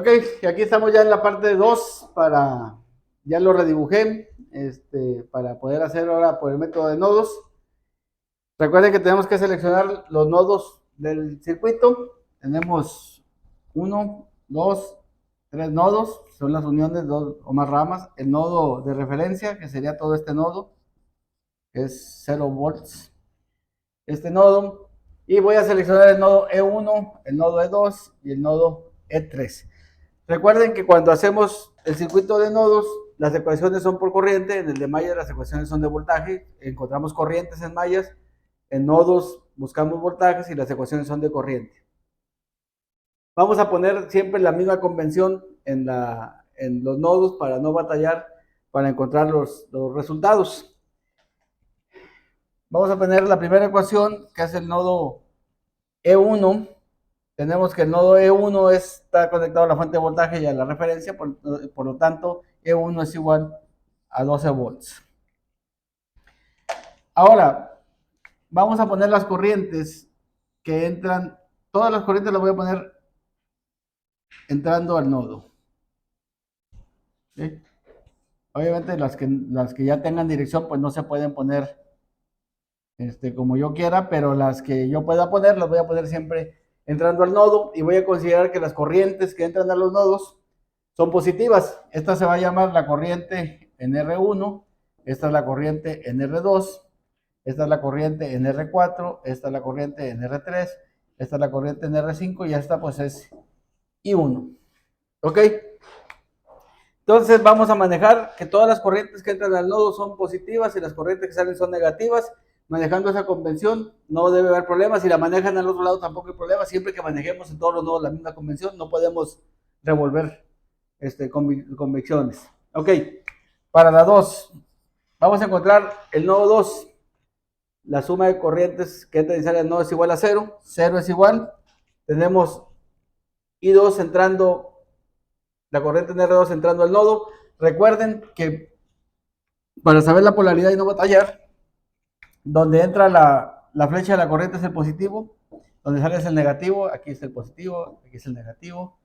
Ok, y aquí estamos ya en la parte 2 ya lo redibujé, para poder hacer ahora por el método de nodos. Recuerden que tenemos que seleccionar los nodos del circuito. Tenemos uno, dos, tres nodos, son las uniones, dos o más ramas. El nodo de referencia, que sería todo este nodo, que es 0 volts. Este nodo, y voy a seleccionar el nodo E1, el nodo E2 y el nodo E3. Recuerden que cuando hacemos el circuito de nodos, las ecuaciones son por corriente. En el de mallas las ecuaciones son de voltaje. Encontramos corrientes en mallas. En nodos buscamos voltajes y las ecuaciones son de corriente. Vamos a poner siempre la misma convención en los nodos para no batallar para encontrar los resultados. Vamos a poner la primera ecuación, que es el nodo E1. Tenemos que el nodo E1 está conectado a la fuente de voltaje y a la referencia, por lo tanto, E1 es igual a 12 volts. Ahora, vamos a poner las corrientes que entran, todas las corrientes las voy a poner entrando al nodo. ¿Sí? Obviamente las que ya tengan dirección, pues no se pueden poner como yo quiera, pero las que yo pueda poner, las voy a poner siempre entrando al nodo, y voy a considerar que las corrientes que entran a los nodos son positivas. Esta se va a llamar la corriente en R1, esta es la corriente en R2, esta es la corriente en R4, esta es la corriente en R3, esta es la corriente en R5 y esta pues es I1. ¿Ok? Entonces vamos a manejar que todas las corrientes que entran al nodo son positivas y las corrientes que salen son negativas. Manejando esa convención no debe haber problemas. Si la manejan al otro lado tampoco hay problema. Siempre que manejemos en todos los nodos la misma convención, no podemos revolver convecciones. Ok, para la 2, vamos a encontrar el nodo 2. La suma de corrientes que entra y sale al nodo es igual a 0. 0 es igual. Tenemos I2 entrando, la corriente en R2 entrando al nodo. Recuerden que para saber la polaridad y no batallar, donde entra la flecha de la corriente es el positivo, donde sale es el negativo. Aquí es el positivo, aquí es el negativo.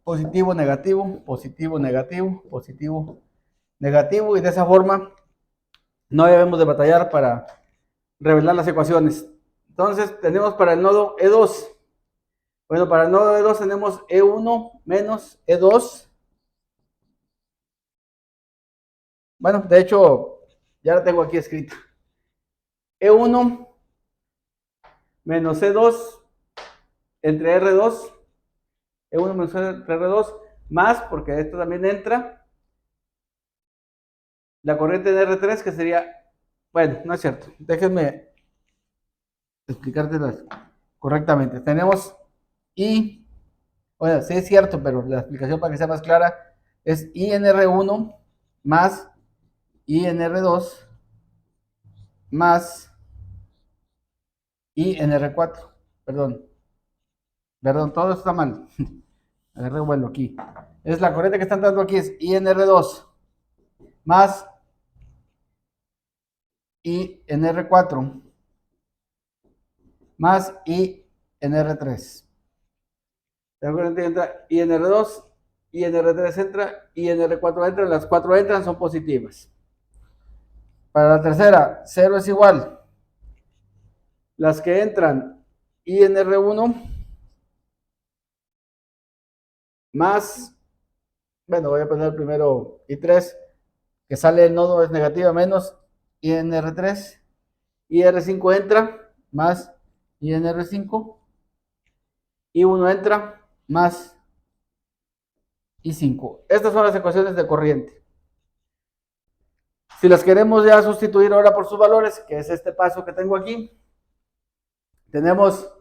Positivo, negativo, positivo, negativo, positivo, negativo, y de esa forma no debemos de batallar para revelar las ecuaciones. Entonces tenemos para el nodo E2, bueno, para el nodo E2 tenemos E1 menos E2. Bueno, de hecho ya la tengo aquí escrita. E1 menos E2 entre R2, E1 menos entre R2, más, porque esto también entra, la corriente de R3, que sería, bueno, no es cierto, déjenme explicártelas correctamente. Tenemos I, bueno, sí es cierto, pero la explicación para que sea más clara es I en R1 más I en R2 más I en R4. Perdón, todo está mal. Agarré vuelo aquí. Es la corriente que está entrando aquí es I en R2 más I en R4 más I en R3. La corriente entra I en R2, I en R3 entra, I en R4 entra, las 4 entran, son positivas. Para la tercera, 0 es igual. Las que entran I en R1 más, bueno, voy a poner primero I3, que sale el nodo es negativa, menos I en R3, I R5 entra, más I en R5, I1 entra, más I5. Estas son las ecuaciones de corriente. Si las queremos ya sustituir ahora por sus valores, que es este paso que tengo aquí, tenemos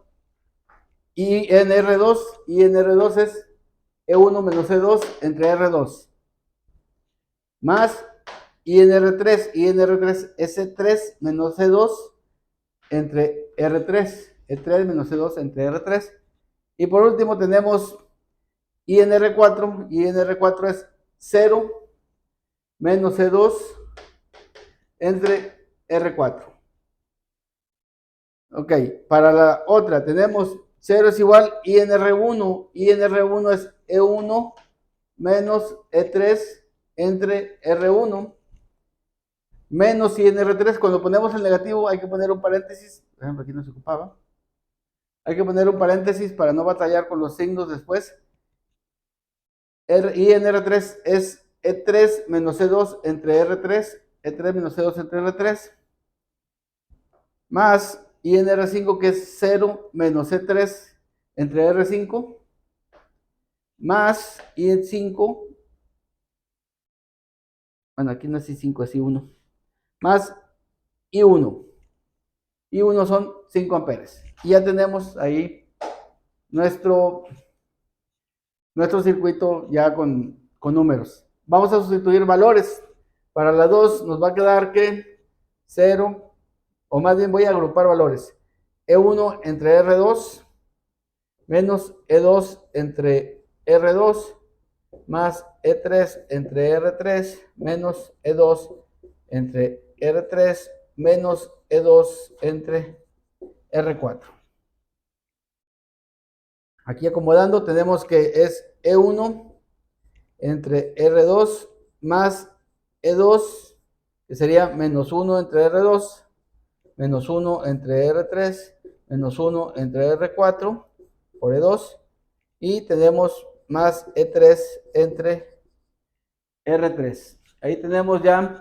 I en R2, I en R2 es E1 menos E2 entre R2, más I en R3, I en R3 es E3 menos E2 entre R3, E3 menos E2 entre R3, y por último tenemos I en R4, I en R4 es 0 menos E2 entre R4. Ok, para la otra tenemos 0 es igual I en R1. I en R1 es E1 menos E3 entre R1 menos I en R3. Cuando ponemos el negativo hay que poner un paréntesis. Por ejemplo, aquí no se ocupaba. Hay que poner un paréntesis para no batallar con los signos después. I en R3 es E3 menos E2 entre R3. E3 menos E2 entre R3. Más I en R5 que es 0 menos E3 entre R5. Más I en 5. Bueno, aquí no es I5, es I1. Más I1. I1 son 5 amperes. Y ya tenemos ahí nuestro circuito ya con números. Vamos a sustituir valores. Para la 2 nos va a quedar que 0, o más bien voy a agrupar valores. E1 entre R2 menos E2 entre R2 más E3 entre R3 menos E2 entre R3 menos E2 entre R4. Aquí acomodando tenemos que es E1 entre R2 más E2, que sería menos 1 entre R2, menos 1 entre R3, menos 1 entre R4 por E2, y tenemos más E3 entre R3. Ahí tenemos ya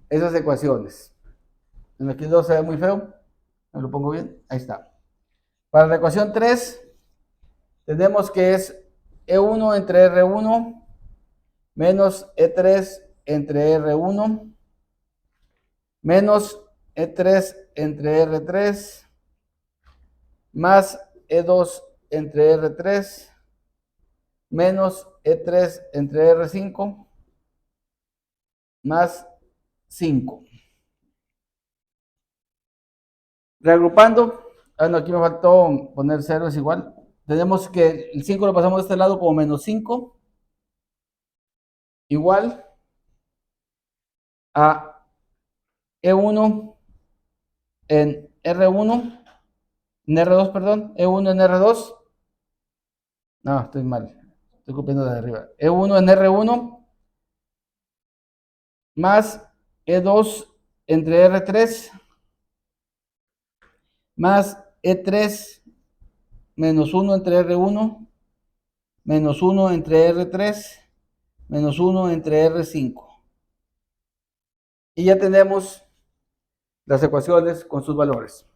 esas ecuaciones. Aquí el 2 se ve muy feo, me lo pongo bien, ahí está. Para la ecuación 3, tenemos que es E1 entre R1 menos E3 entre R1 menos E3 entre R3 más E2 entre R3 menos E3 entre R5 más 5. Reagrupando, no, aquí me faltó poner 0 es igual. Tenemos que el 5 lo pasamos de este lado como menos 5 igual a E1 en R1, en R2, perdón, E1 en R2. No, estoy mal, estoy copiando de arriba. E1 en R1 más E2 entre R3 más E3 menos 1 entre R1 menos 1 entre R3 menos 1 entre R5. Y ya tenemos las ecuaciones con sus valores.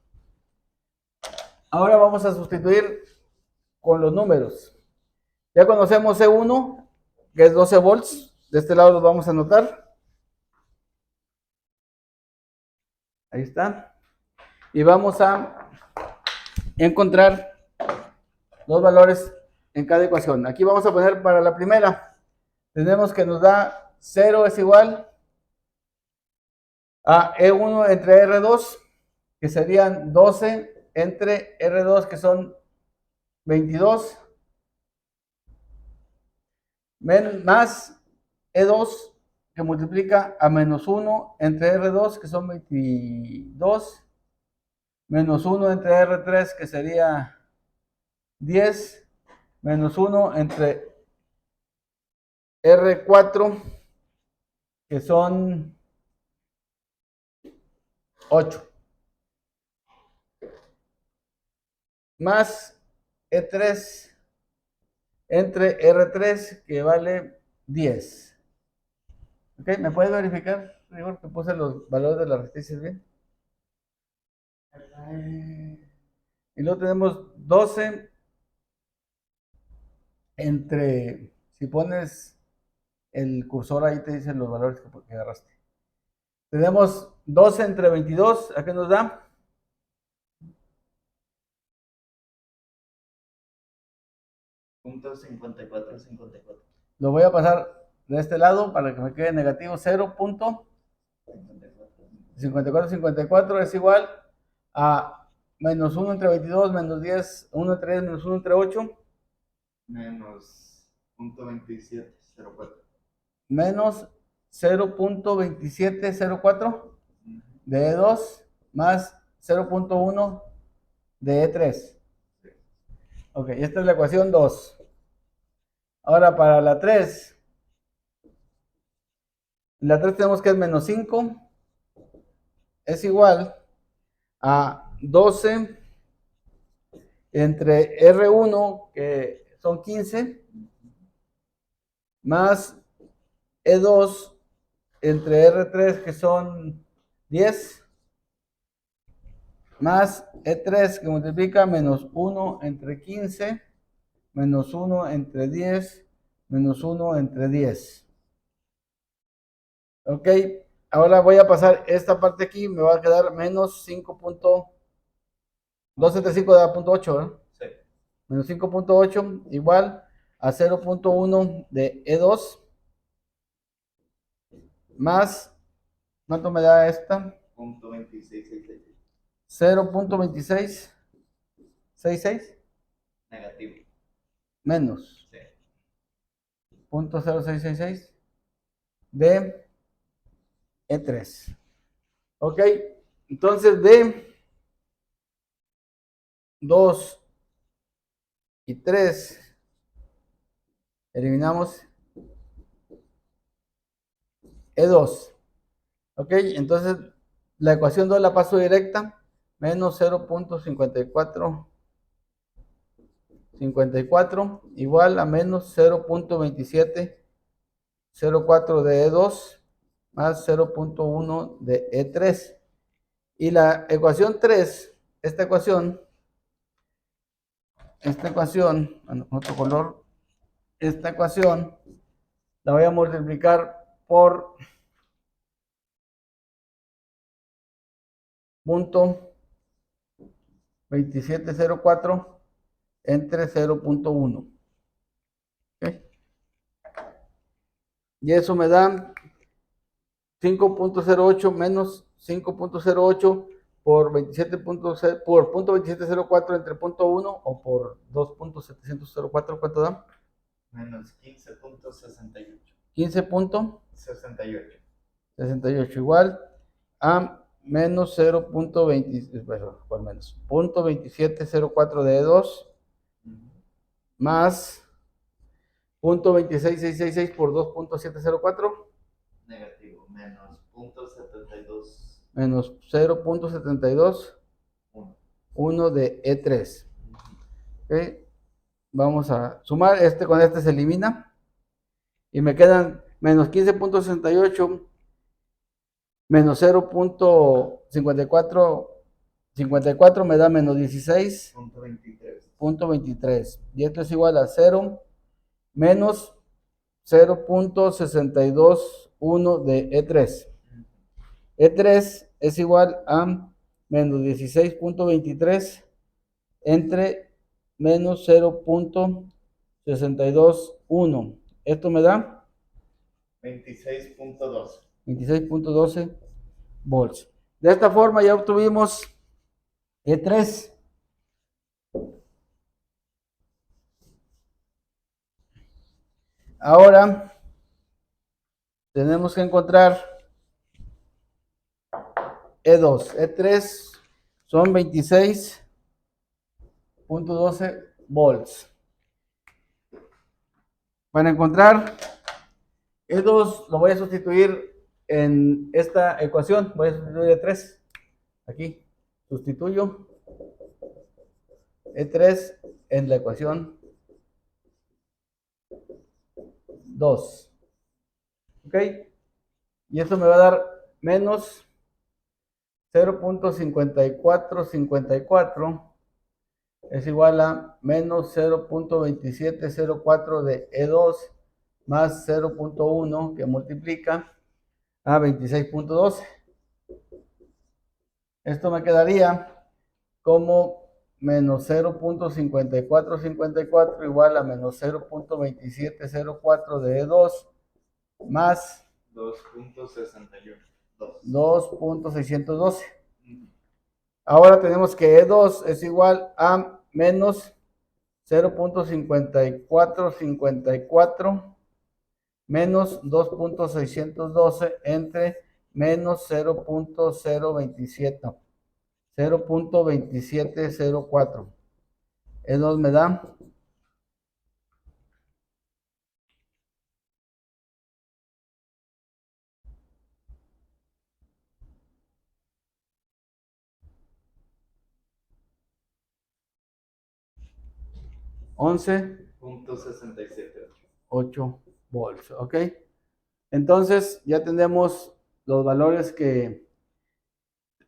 Ahora vamos a sustituir con los números. Ya conocemos E1, que es 12 volts. De este lado los vamos a anotar. Ahí está. Y vamos a encontrar los valores en cada ecuación. Aquí vamos a poner para la primera. Tenemos que nos da 0 es igual a E1 entre R2, que serían 12 entre R2, que son 22, más E2, que multiplica a menos 1 entre R2, que son 22, menos 1 entre R3, que sería 10, menos 1 entre R4, que son 8, más E3 entre R3, que vale 10. ¿Ok? ¿Me puedes verificar, Rigor, que puse los valores de las resistencias bien? Y luego tenemos 12 entre, si pones el cursor ahí te dicen los valores que agarraste. Tenemos 12 entre 22, ¿a qué nos da? .5454. Lo voy a pasar de este lado para que me quede negativo. 0.5454 es igual a menos 1 entre 22, menos 10, 1 entre 10, menos 1 entre 8. Menos .2704. Menos 0.2704 de E2 más 0.1 de E3. Ok, esta es la ecuación 2. Ahora para la 3. La 3 tenemos que es menos 5 es igual a 12 entre R1, que son 15, más E2 entre R3, que son 10, más E3, que multiplica menos 1 entre 15, menos 1 entre 10, menos 1 entre 10. Ok, ahora voy a pasar esta parte aquí, me va a quedar menos 5.2 entre 5 da 0.8, ¿verdad? Sí. Menos 5.8 igual a 0.1 de E2 más, ¿cuánto me da esta? Punto 2666. 0.2666 Negativo. menos Sí. 0.0666 de E3. Ok, entonces de 2 y 3 eliminamos E2. Ok, entonces la ecuación 2 la paso directa, menos 0.5454 igual a menos 0.2704 de E2 más 0.1 de E3. Y la ecuación 3, esta ecuación, con otro color, esta ecuación la voy a multiplicar por punto 2704 entre 0.1. ¿Okay? Y eso me da 5.08 menos 5.08 por 27.0 por punto 2704 entre punto 1 o por 2.704, ¿cuánto da? Menos 15.68. 15.68 68. igual a menos 0.20, por menos, punto 2704 de E2 más punto 26666 por 2.704 Negativo. Menos punto 72. menos 0.721 1. de E3. ¿Okay? Vamos a sumar, este con este se elimina y me quedan menos 15.68 menos 0.54 me da menos 16.23 y esto es igual a 0 menos 0.621 de E3. E3 es igual a menos 16.23 entre menos 0.621. Esto me da 26.12. 26.12 volts. De esta forma ya obtuvimos E3. Ahora tenemos que encontrar E2. E3 son 26.12 volts. Para encontrar E2 lo voy a sustituir en esta ecuación. Voy a sustituir E3 aquí. Sustituyo E3 en la ecuación 2. ¿Ok? Y esto me va a dar menos 0.5454 es igual a menos 0.2704 de E2 más 0.1 que multiplica a 26.12. Esto me quedaría como menos 0.5454 igual a menos 0.2704 de E2 más 2.61. 2.612. Ahora tenemos que E2 es igual a menos 0.5454 menos 2.612 entre menos 0.02704. E2 me da 11.67 volts, ¿ok? Entonces ya tenemos los valores de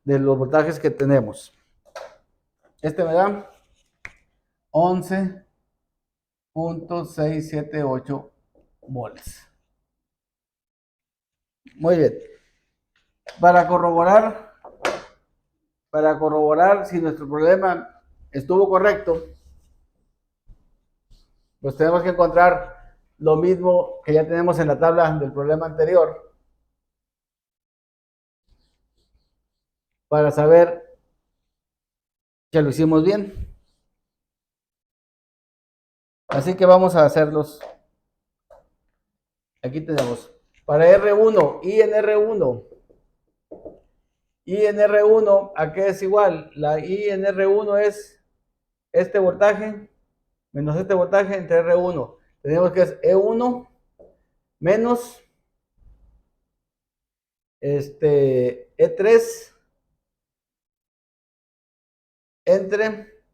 los voltajes que tenemos. Este me da 11.678 volts. Muy bien. Para corroborar si nuestro problema estuvo correcto, pues tenemos que encontrar lo mismo que ya tenemos en la tabla del problema anterior para saber que lo hicimos bien. Así que vamos a hacerlos. Aquí tenemos para R1 y en R1. I en R1, ¿a qué es igual? La I en R1 es este voltaje menos este voltaje entre R1. Tenemos que es E1 menos E3 entre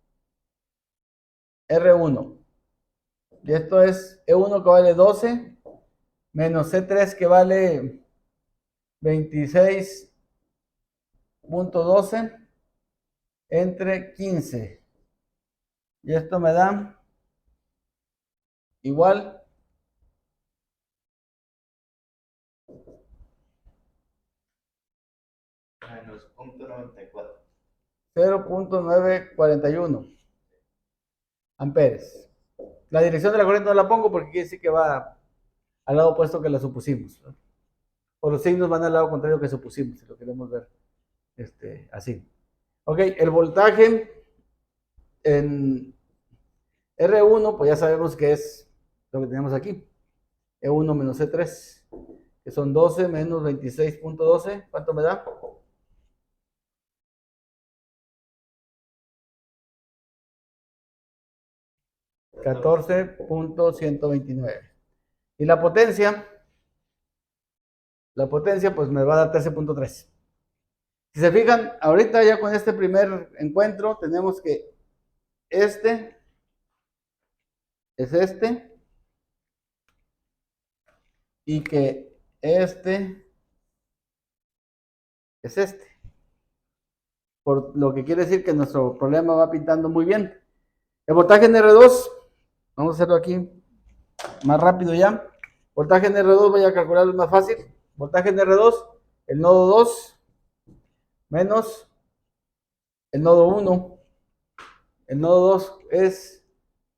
R1. Y esto es E1 que vale 12 menos E3 que vale 26.12 entre 15. Y esto me da igual menos 0.94. 0.941 amperes. La dirección de la corriente no la pongo porque quiere decir que va al lado opuesto que la supusimos, ¿no? O los signos van al lado contrario que supusimos, si lo queremos ver así. Ok, el voltaje en R1, pues ya sabemos que es lo que tenemos aquí. E1 menos E3, que son 12 menos 26.12. ¿Cuánto me da? $14.129. Y la potencia pues me va a dar 13.3. Si se fijan, ahorita ya con este primer encuentro tenemos que este es este y que este es este. Por lo que quiere decir que nuestro problema va pintando muy bien. El voltaje en R2, vamos a hacerlo aquí más rápido ya. Voltaje en R2, voy a calcularlo más fácil. Voltaje en R2, el nodo 2 menos el nodo 1. El nodo 2 es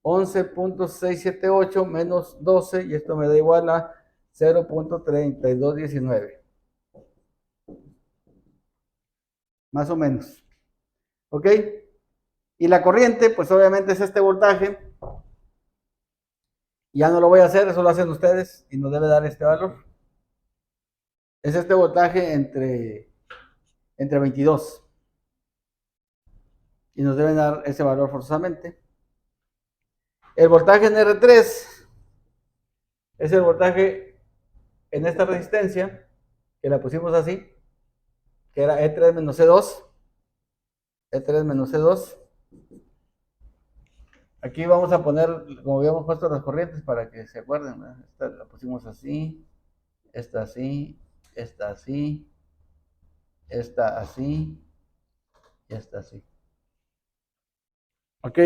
11.678 menos 12 y esto me da igual a 0.3219. Más o menos. ¿Ok? Y la corriente, pues obviamente es este voltaje. Ya no lo voy a hacer, eso lo hacen ustedes y nos debe dar este valor. Es este voltaje entre 22. Y nos deben dar ese valor forzosamente. El voltaje en R3 es el voltaje en esta resistencia, que la pusimos así, que era E3 menos E2. E3 menos E2. Aquí vamos a poner, como habíamos puesto las corrientes para que se acuerden, ¿verdad? Esta la pusimos así, esta así, esta así, esta así y esta así. Ok,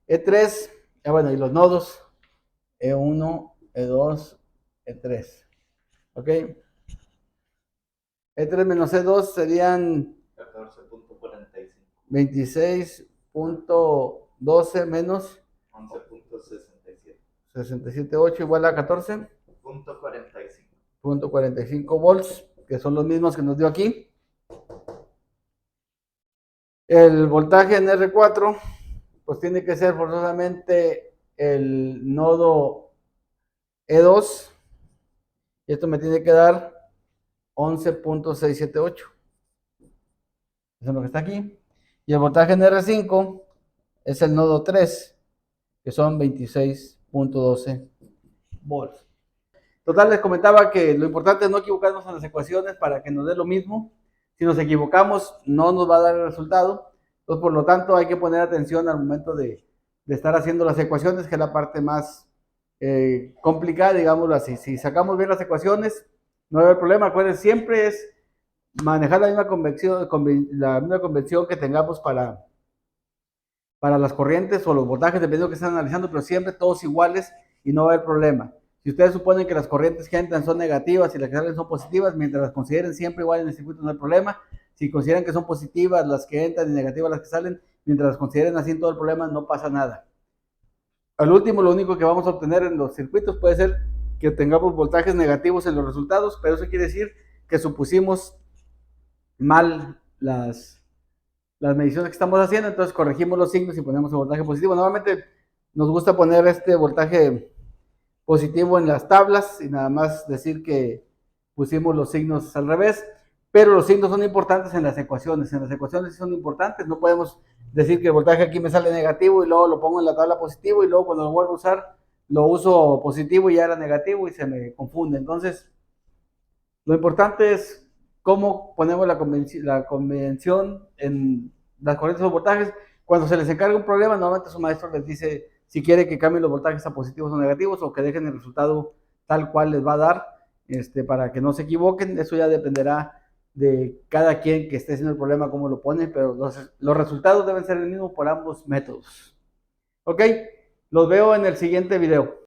E3, bueno, y los nodos, E1, E2, E3. Ok, E3 menos E2 serían 14.45. 26.12 menos 11.67. 67.8 igual a 14.45. 0.45 volts, que son los mismos que nos dio aquí. El voltaje en R4, pues tiene que ser forzosamente el nodo E2, y esto me tiene que dar 11.678. Eso es lo que está aquí. Y el voltaje en R5 es el nodo 3, que son 26.12 volts. Total, les comentaba que lo importante es no equivocarnos en las ecuaciones para que nos dé lo mismo. Si nos equivocamos, no nos va a dar el resultado. Entonces, por lo tanto, hay que poner atención al momento de estar haciendo las ecuaciones, que es la parte más complicada, digámoslo así. Si sacamos bien las ecuaciones, no va a haber problema. Acuérdense, siempre es manejar la misma convención que tengamos para las corrientes o los voltajes, dependiendo de que estén analizando, pero siempre todos iguales y no va a haber problema. Si ustedes suponen que las corrientes que entran son negativas y las que salen son positivas, mientras las consideren siempre igual en el circuito no hay problema. Si consideran que son positivas las que entran y negativas las que salen, mientras las consideren así en todo el problema, no pasa nada. Al último, lo único que vamos a obtener en los circuitos puede ser que tengamos voltajes negativos en los resultados, pero eso quiere decir que supusimos mal las mediciones que estamos haciendo, entonces corregimos los signos y ponemos el voltaje positivo. Normalmente nos gusta poner este voltaje positivo en las tablas y nada más decir que pusimos los signos al revés, pero los signos son importantes en las ecuaciones son importantes, no podemos decir que el voltaje aquí me sale negativo y luego lo pongo en la tabla positivo y luego cuando lo vuelvo a usar lo uso positivo y ya era negativo y se me confunde. Entonces lo importante es cómo ponemos la convención en las corrientes o voltajes. Cuando se les encarga un problema, normalmente su maestro les dice si quiere que cambien los voltajes a positivos o negativos o que dejen el resultado tal cual les va a dar, para que no se equivoquen. Eso ya dependerá de cada quien que esté haciendo el problema, cómo lo pone, pero los resultados deben ser el mismo por ambos métodos. Ok, los veo en el siguiente video.